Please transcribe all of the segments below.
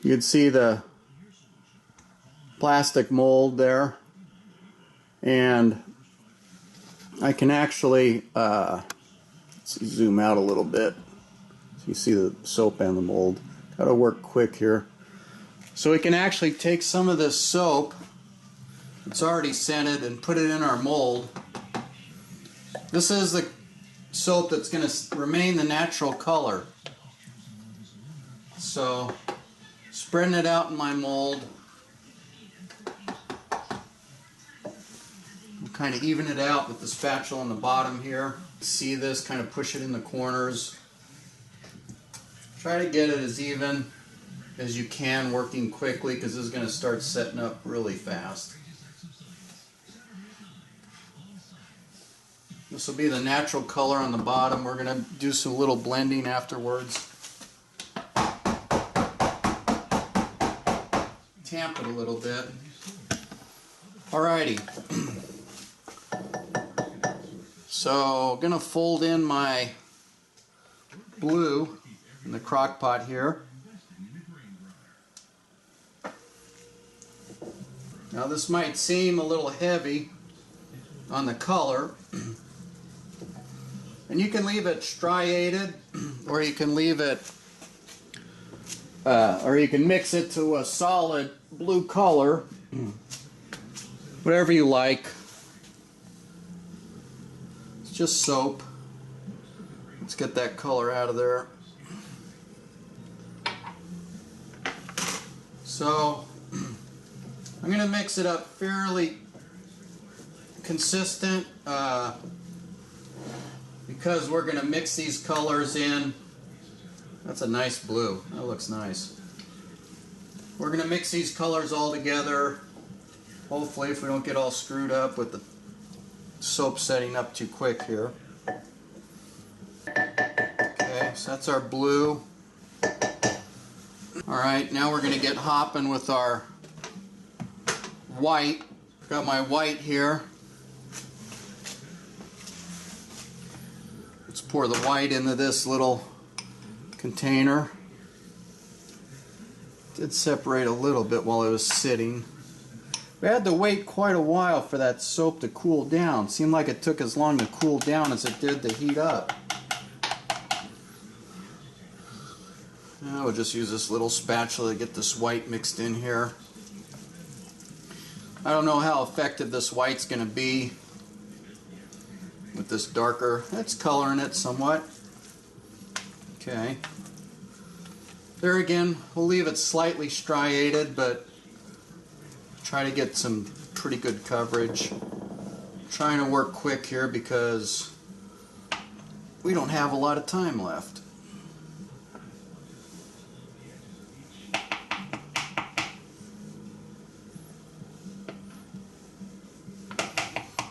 You can see the plastic mold there, and I can actually let's zoom out a little bit so you see the soap and the mold. Gotta work quick here. So we can actually take some of this soap, it's already scented, and put it in our mold. This is the soap that's going to remain the natural color. So spreading it out in my mold, I'll kind of even it out with the spatula on the bottom here. See this, kind of push it in the corners. Try to get it as even as you can, working quickly, because this is going to start setting up really fast. This will be the natural color on the bottom. We're going to do some little blending afterwards. Tamp it a little bit. Alrighty. So I'm going to fold in my blue in the crock pot here. Now this might seem a little heavy on the color, and you can leave it striated, or you can leave it, or you can mix it to a solid blue color, whatever you like. It's just soap. Let's get that color out of there. So I'm going to mix it up fairly consistent because we're going to mix these colors in. That's a nice blue. That looks nice. We're going to mix these colors all together. Hopefully, if we don't get all screwed up with the soap setting up too quick here. Okay, so that's our blue. Alright, now we're going to get hopping with our white. Got my white here. Let's pour the white into this little container. Did separate a little bit while it was sitting. We had to wait quite a while for that soap to cool down. Seemed like it took as long to cool down as it did to heat up. Now we'll just use this little spatula to get this white mixed in here. I don't know how effective this white's going to be with this darker. That's coloring it somewhat. Okay. There again, we'll leave it slightly striated, but try to get some pretty good coverage. Trying to work quick here because we don't have a lot of time left.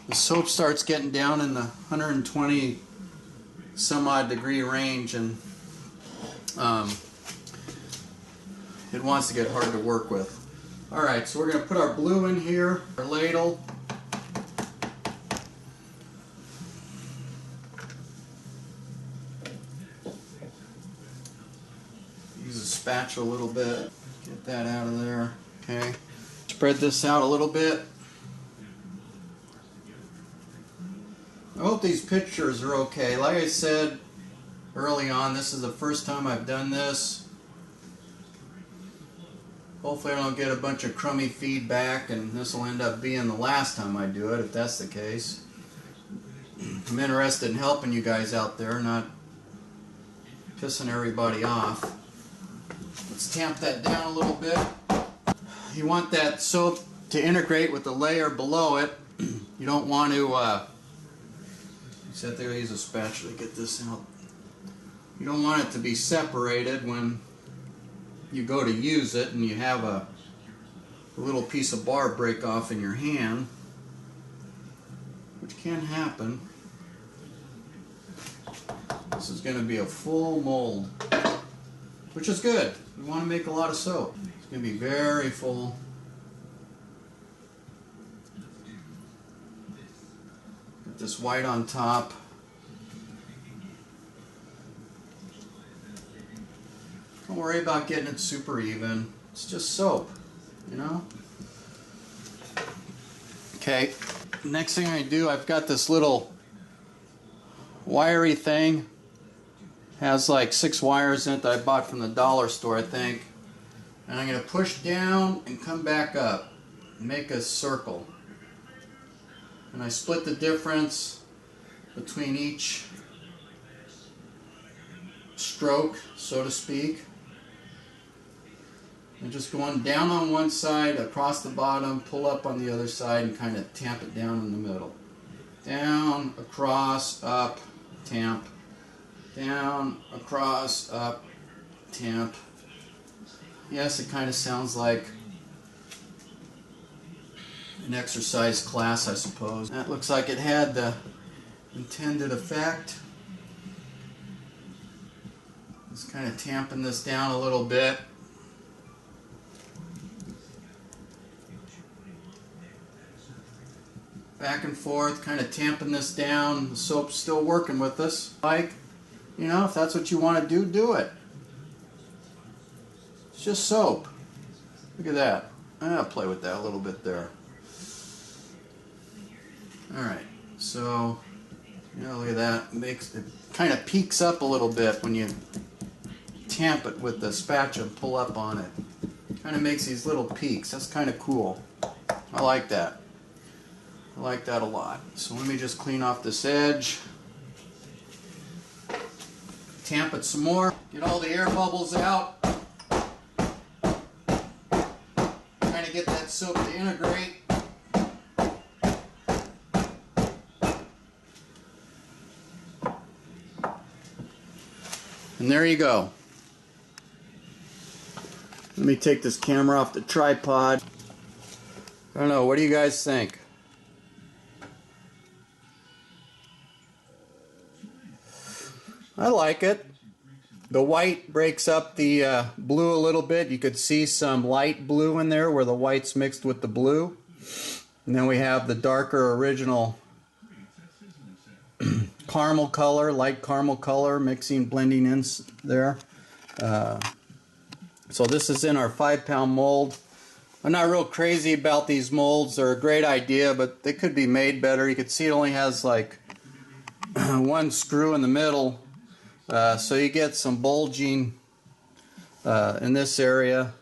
The soap starts getting down in the 120 some odd degree range, and it wants to get hard to work with. Alright, so we're going to put our blue in here, our ladle. Use a spatula a little bit, get that out of there. Okay, spread this out a little bit. I hope these pictures are okay. Like I said early on, this is the first time I've done this. Hopefully I don't get a bunch of crummy feedback, and this will end up being the last time I do it, if that's the case. I'm interested in helping you guys out there, not pissing everybody off. Let's tamp that down a little bit. You want that soap to integrate with the layer below it. You don't want to sit there, use a spatula to get this out. You don't want it to be separated when you go to use it and you have a little piece of bar break off in your hand, which can happen. This is going to be a full mold, which is good. We want to make a lot of soap. It's going to be very full. Get this white on top. Don't worry about getting it super even. It's just soap, you know? Okay, next thing I do, I've got this little wiry thing. Has like 6 wires in it that I bought from the dollar store, I think. And I'm going to push down and come back up. Make a circle. And I split the difference between each stroke, so to speak. And just going down on one side, across the bottom, pull up on the other side, and kind of tamp it down in the middle. Down, across, up, tamp. Down, across, up, tamp. Yes, it kind of sounds like an exercise class, I suppose. That looks like it had the intended effect. Just kind of tamping this down a little bit. Back and forth, kind of tamping this down. The soap's still working with us. Like, you know, if that's what you want to do, do it. It's just soap. Look at that. I'll play with that a little bit there. Alright, so, you know, look at that. It kind of peaks up a little bit when you tamp it with the spatula and pull up on it. Kind of makes these little peaks. That's kind of cool. I like that. I like that a lot. So let me just clean off this edge. Tamp it some more. Get all the air bubbles out. Trying to get that soap to integrate. And there you go. Let me take this camera off the tripod. I don't know, what do you guys think? I like it. The white breaks up the blue a little bit. You could see some light blue in there where the white's mixed with the blue. And then we have the darker original caramel color, light caramel color, blending in there. So this is in our 5-pound mold. I'm not real crazy about these molds. They're a great idea, but they could be made better. You can see it only has like one screw in the middle. So you get some bulging in this area.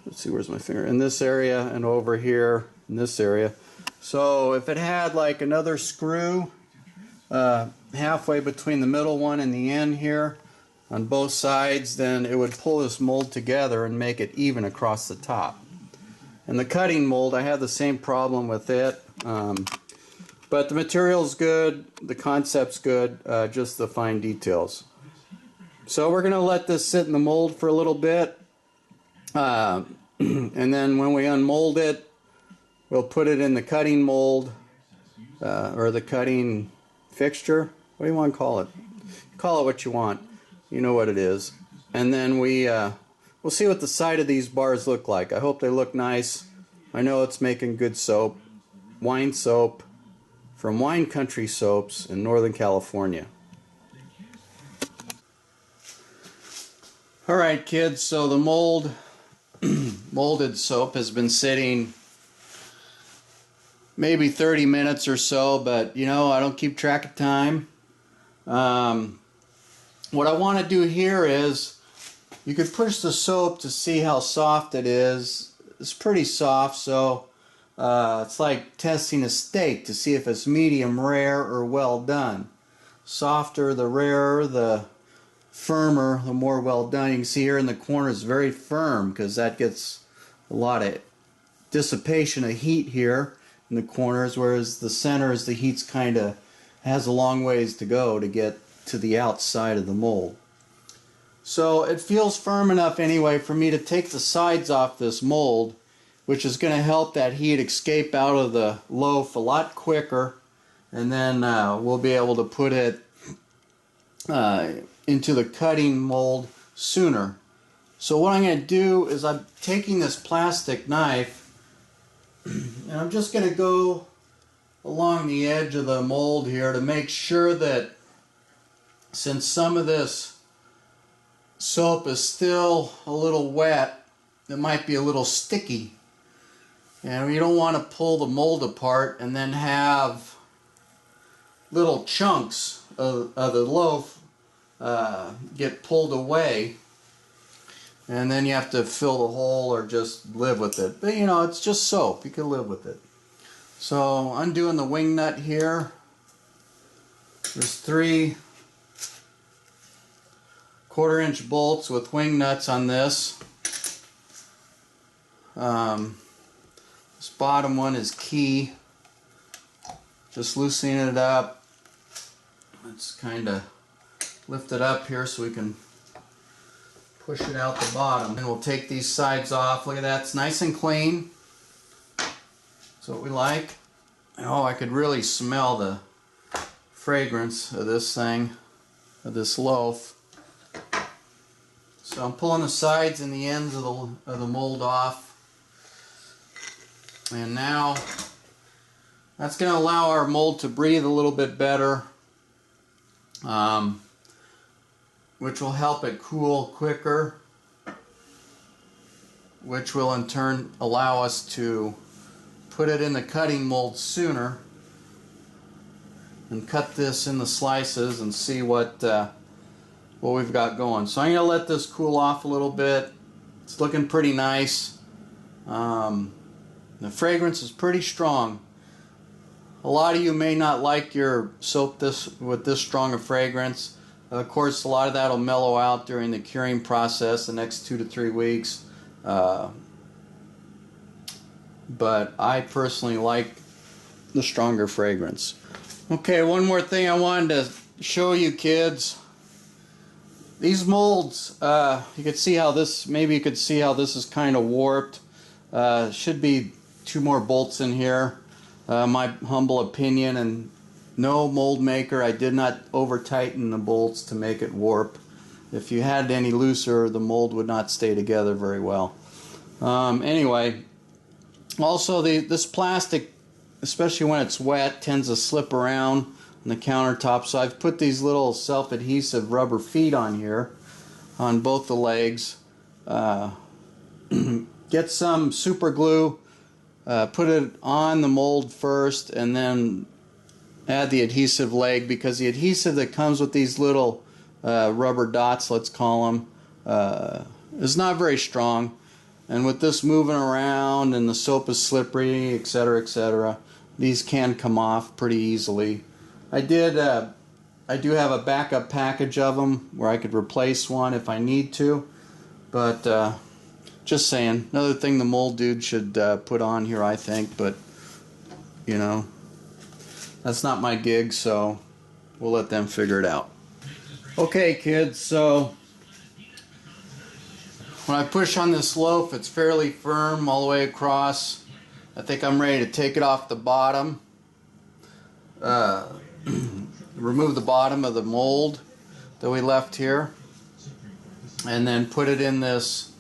Let's see, where's my finger? In this area and over here in this area. So if it had like another screw halfway between the middle one and the end here on both sides, then it would pull this mold together and make it even across the top. And the cutting mold, I have the same problem with it. But the material's good, the concept's good, just the fine details. So we're going to let this sit in the mold for a little bit. And then when we unmold it, we'll put it in the cutting mold, or the cutting fixture. What do you want to call it? Call it what you want. You know what it is. And then we'll see what the side of these bars look like. I hope they look nice. I know it's making good soap. Wine soap. From Wine Country Soaps in Northern California. Alright kids, so the molded soap has been sitting maybe 30 minutes or so, but you know, I don't keep track of time. What I want to do here is, you could push the soap to see how soft it is. It's pretty soft, so it's like testing a steak to see if it's medium rare or well done. Softer the rarer, the firmer, the more well done. You can see here in the corner it's very firm because that gets a lot of dissipation of heat here in the corners, whereas the centers, the heat's kind of has a long ways to go to get to the outside of the mold. So it feels firm enough anyway for me to take the sides off this mold, which is going to help that heat escape out of the loaf a lot quicker, and then we'll be able to put it into the cutting mold sooner. So what I'm going to do is I'm taking this plastic knife and I'm just going to go along the edge of the mold here to make sure that, since some of this soap is still a little wet, it might be a little sticky. And you don't want to pull the mold apart and then have little chunks of the loaf get pulled away, and then you have to fill the hole or just live with it. But you know, it's just soap, you can live with it. So undoing the wing nut here. There's 3 1/4-inch bolts with wing nuts on this. This bottom one is key. Just loosening it up. Let's kind of lift it up here so we can push it out the bottom. And we'll take these sides off. Look at that, it's nice and clean. That's what we like. Oh, I could really smell the fragrance of this thing, of this loaf. So I'm pulling the sides and the ends of the mold off. And now that's going to allow our mold to breathe a little bit better, which will help it cool quicker, which will in turn allow us to put it in the cutting mold sooner and cut this in the slices and see what we've got going. So I'm going to let this cool off a little bit. It's looking pretty nice. The fragrance is pretty strong. A lot of you may not like your soap with this strong a fragrance. Of course, a lot of that will mellow out during the curing process the next 2 to 3 weeks. But I personally like the stronger fragrance. Okay, one more thing I wanted to show you kids. These molds, you could see how this, maybe you could see how this is kind of warped. Should be 2 more bolts in here. My humble opinion, and no mold maker, I did not over tighten the bolts to make it warp. If you had it any looser, the mold would not stay together very well. Anyway, also this plastic, especially when it's wet, tends to slip around on the countertop. So I've put these little self-adhesive rubber feet on here on both the legs. Get some super glue, put it on the mold first, and then add the adhesive leg, because the adhesive that comes with these little rubber dots, let's call them, is not very strong. And with this moving around and the soap is slippery, etc., these can come off pretty easily. I do have a backup package of them where I could replace one if I need to, but just saying, another thing the mold dude should put on here, I think, but you know, that's not my gig, so we'll let them figure it out. Okay kids, so when I push on this loaf, it's fairly firm all the way across. I think I'm ready to take it off the bottom. Remove the bottom of the mold that we left here, and then put it in this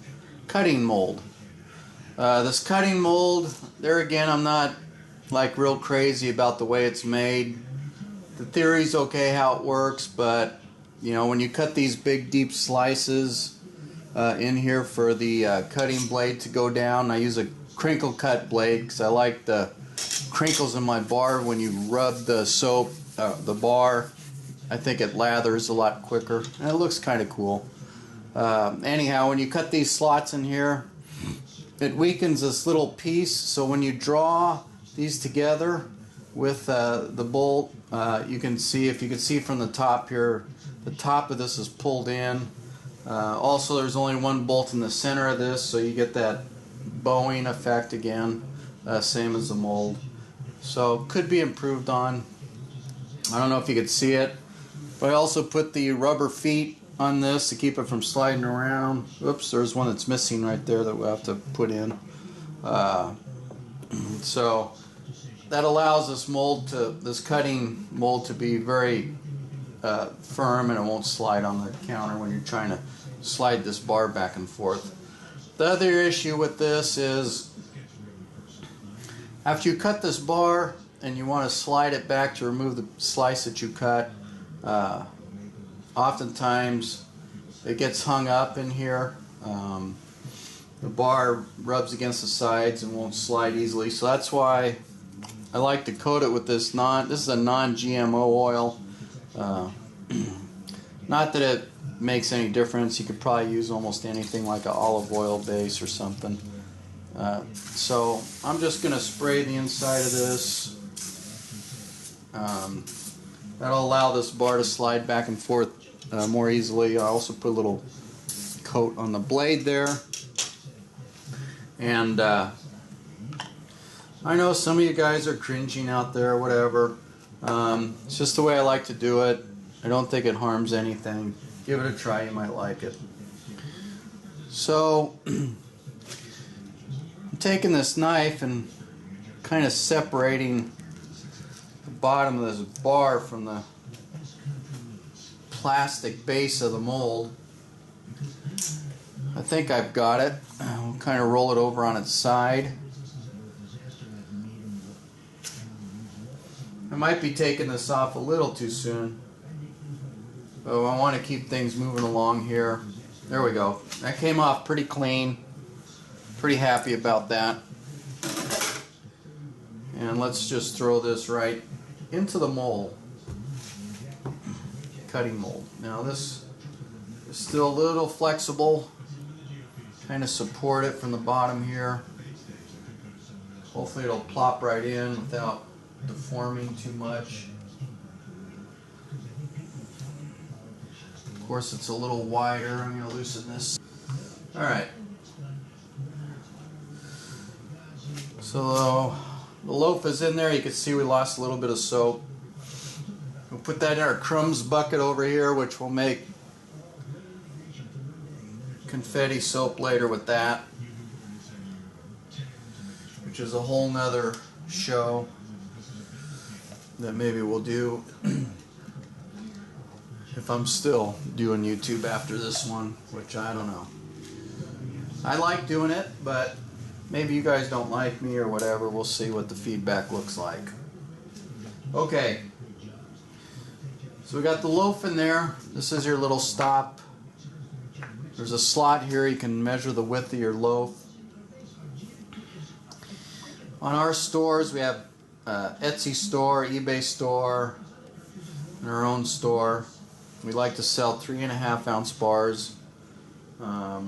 cutting mold. This cutting mold, there again, I'm not like real crazy about the way it's made. The theory's okay how it works, but you know, when you cut these big deep slices in here for the cutting blade to go down, I use a crinkle cut blade because I like the crinkles in my bar when you rub the soap, the bar. I think it lathers a lot quicker and it looks kind of cool. Anyhow, when you cut these slots in here, it weakens this little piece, so when you draw these together with the bolt, you can see, if you can see from the top here, the top of this is pulled in. Also, there's only one bolt in the center of this, so you get that bowing effect again, same as the mold. So could be improved on. I don't know if you could see it, but I also put the rubber feet on this to keep it from sliding around. Oops, there's one that's missing right there that we'll have to put in. So that allows this cutting mold to be very firm, and it won't slide on the counter when you're trying to slide this bar back and forth. The other issue with this is, after you cut this bar and you want to slide it back to remove the slice that you cut, oftentimes it gets hung up in here. The bar rubs against the sides and won't slide easily, so that's why I like to coat it with this is a non-GMO oil. Not that it makes any difference. You could probably use almost anything like an olive oil base or something. So I'm just going to spray the inside of this. That'll allow this bar to slide back and forth more easily. I also put a little coat on the blade there. And I know some of you guys are cringing out there, whatever. It's just the way I like to do it. I don't think it harms anything. Give it a try, you might like it. So, I'm taking this knife and kind of separating the bottom of this bar from the plastic base of the mold. I think I've got it. We'll kind of roll it over on its side. I might be taking this off a little too soon, but I want to keep things moving along here. There we go. That came off pretty clean. Pretty happy about that. And let's just throw this right into the mold. Cutting mold. Now this is still a little flexible. Kind of support it from the bottom here. Hopefully it'll plop right in without deforming too much. Of course it's a little wider. I'm going to loosen this. Alright. So the loaf is in there. You can see we lost a little bit of soap. We'll put that in our crumbs bucket over here, which will make confetti soap later with that, which is a whole nother show that maybe we'll do if I'm still doing YouTube after this one, which I don't know. I like doing it, but maybe you guys don't like me or whatever. We'll see what the feedback looks like. Okay, so we got the loaf in there. This is your little stop. There's a slot here. You can measure the width of your loaf. On our stores, we have Etsy store, eBay store, and our own store. We like to sell 3.5 ounce bars. A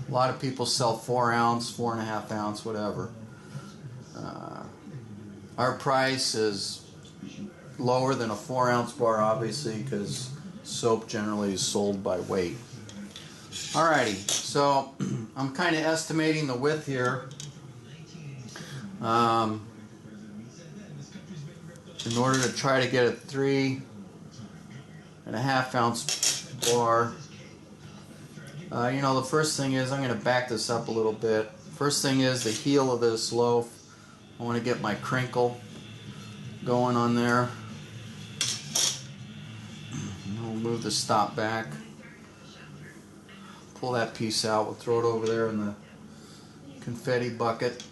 lot of people sell 4 ounce, 4.5 ounce, whatever. Our price is lower than a 4 ounce bar, obviously, because soap generally is sold by weight. Alrighty, so I'm kind of estimating the width here. In order to try to get a 3.5 ounce bar. You know, the first thing is, I'm going to back this up a little bit. First thing is the heel of this loaf. I want to get my crinkle going on there. We'll move the stop back. Pull that piece out. We'll throw it over there in the confetti bucket.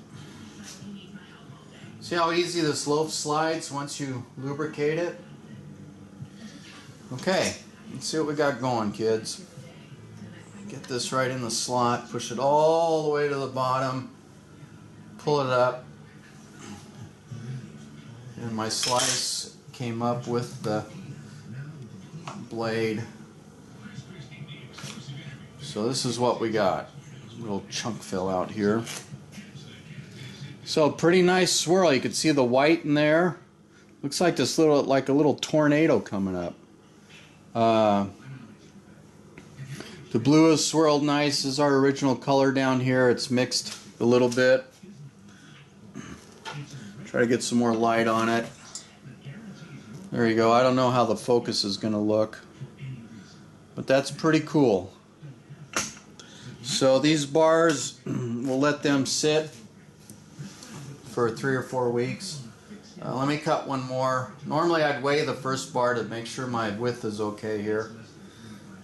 See how easy this loaf slides once you lubricate it? Okay, let's see what we got going, kids. Get this right in the slot, push it all the way to the bottom, pull it up, and my slice came up with the blade. So this is what we got. A little chunk fill out here. So pretty nice swirl. You can see the white in there. Looks like this little, like a little tornado coming up. The blue is swirled nice. This is our original color down here. It's mixed a little bit. Try to get some more light on it. There you go. I don't know how the focus is going to look, but that's pretty cool. So these bars, we'll let them sit for 3 or 4 weeks. Let me cut one more. Normally I'd weigh the first bar to make sure my width is okay here.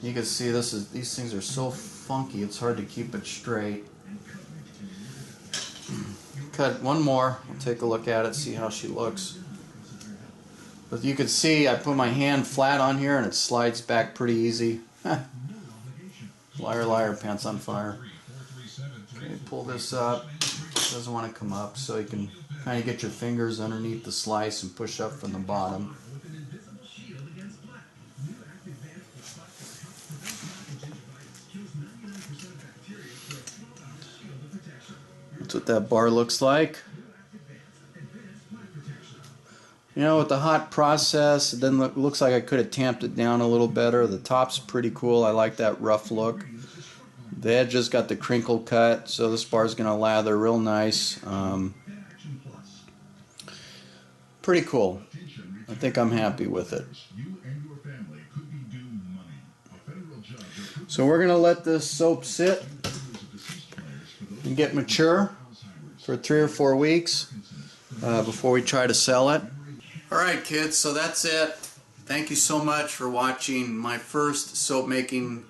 You can see these things are so funky, it's hard to keep it straight. Cut one more. I'll take a look at it, see how she looks. But you can see I put my hand flat on here and it slides back pretty easy. Liar, liar, pants on fire. Okay, pull this up. It doesn't want to come up, so you can kind of get your fingers underneath the slice and push up from the bottom. That's what that bar looks like. You know, with the hot process, it then looks like I could have tamped it down a little better. The top's pretty cool. I like that rough look. The edge just got the crinkle cut, so this bar's going to lather real nice. Pretty cool. I think I'm happy with it. So we're going to let this soap sit and get mature for 3 or 4 weeks before we try to sell it. Alright kids, so that's it. Thank you so much for watching my first soap making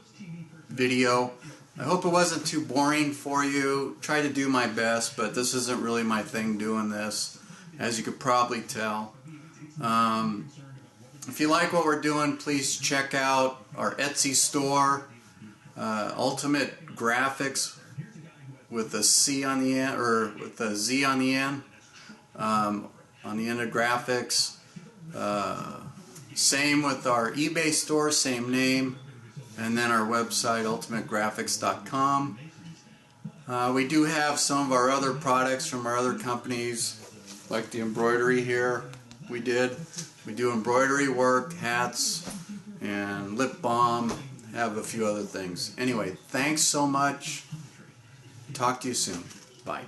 video. I hope it wasn't too boring for you. Try to do my best, but this isn't really my thing doing this, as you could probably tell. If you like what we're doing, please check out our Etsy store, Ultimate Graphics, with a C on the end, or with a Z on the end of graphics. Same with our eBay store, same name, and then our website, ultimategraphics.com. We do have some of our other products from our other companies, like the embroidery here. We do embroidery work, hats, and lip balm, have a few other things. Anyway, thanks so much. Talk to you soon. Bye.